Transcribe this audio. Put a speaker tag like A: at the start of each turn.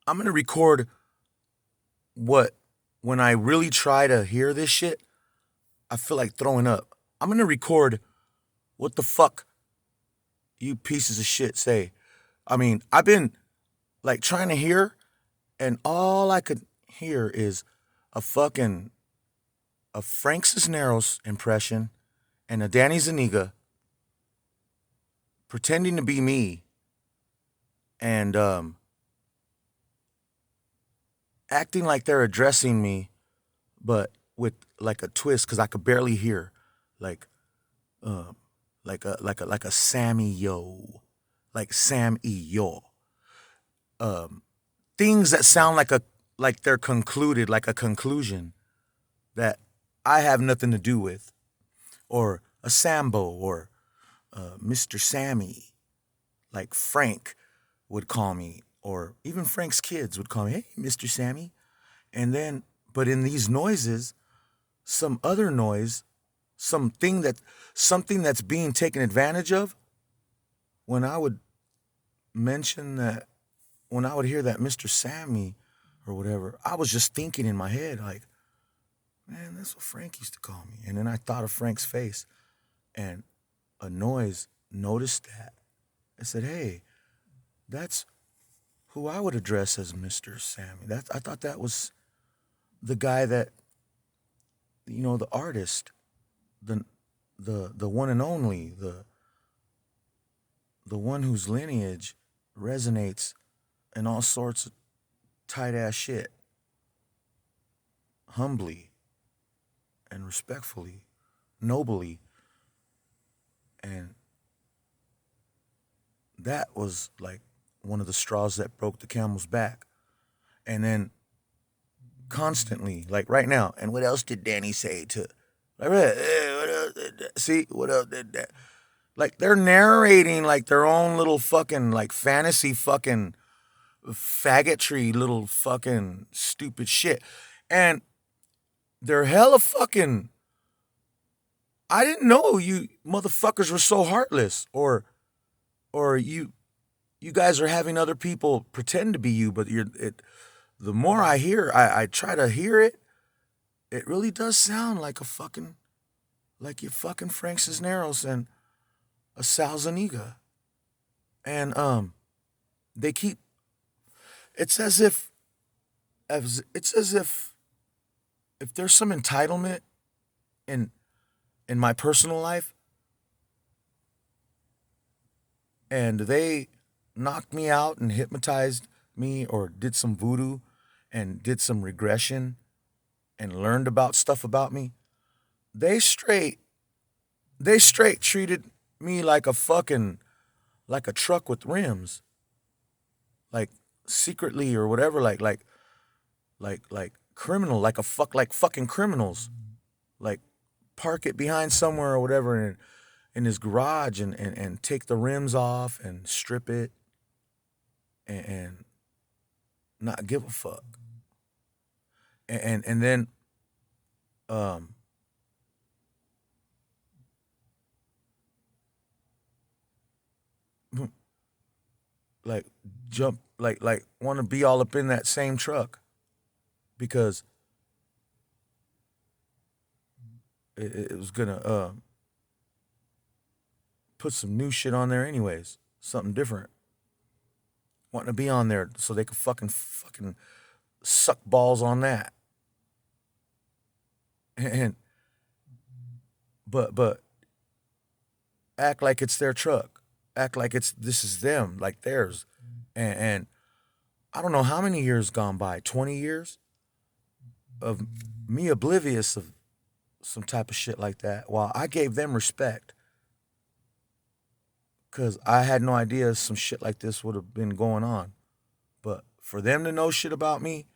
A: I'm gonna record what when I really try to hear this shit, I feel like throwing up. I'm gonna record what the fuck you pieces of shit say. I mean, I've been like trying to hear, and all I could hear is a fucking a Frank Cisneros impression and a Danny Zaniga pretending to be me and acting like they're addressing me, but with like a twist because I could barely hear, like um, like a Sammy Yo, like Sam E Yo. Um, Things that sound like they're concluded, like a conclusion that I have nothing to do with, or a Sambo, or Mr. Sammy, like Frank would call me, or even Frank's kids would call me, hey, Mr. Sammy. And then, but in these noises, some other noise, something that something that's being taken advantage of. When I would mention that, when I would hear that Mr. Sammy or whatever, I was just thinking in my head like, man, that's what Frank used to call me. And then I thought of Frank's face, and a noise noticed that. I said, hey, that's who I would address as Mr. Sammy. That I thought that was the guy that, the artist, the the one and only, the one whose lineage resonates in all sorts of tight ass shit, humbly and respectfully, nobly. And that was like one of the straws that broke the camel's back. And then constantly, like right now, and what else did Danny say to, like, hey, what else did that? See, what else did that? Like they're narrating like their own little fucking like fantasy fucking faggotry little fucking stupid shit. And they're hella fucking, I didn't know you motherfuckers were so heartless, or you guys are having other people pretend to be you, but the more I hear, I try to hear it, it really does sound like a fucking, like you fucking Frank Cisneros and a Sal Zuniga. And they keep, it's as if there's some entitlement in my personal life, and they knocked me out and hypnotized me, or did some voodoo and did some regression and learned about stuff about me. They straight they straight treated me like a fucking, like a truck with rims, like secretly or whatever, like criminal, like a like fucking criminals, like park it behind somewhere or whatever in his garage, and take the rims off and strip it, and not give a fuck. And then um like jump, like want to be all up in that same truck because it was gonna put some new shit on there anyways, something different. Wanting to be on there so they could fucking suck balls on that. And but act like it's their truck. Act like this is them, like theirs. And I don't know how many years gone by, 20 years of me oblivious of some type of shit like that, while I gave them respect because I had no idea some shit like this would have been going on. But for them to know shit about me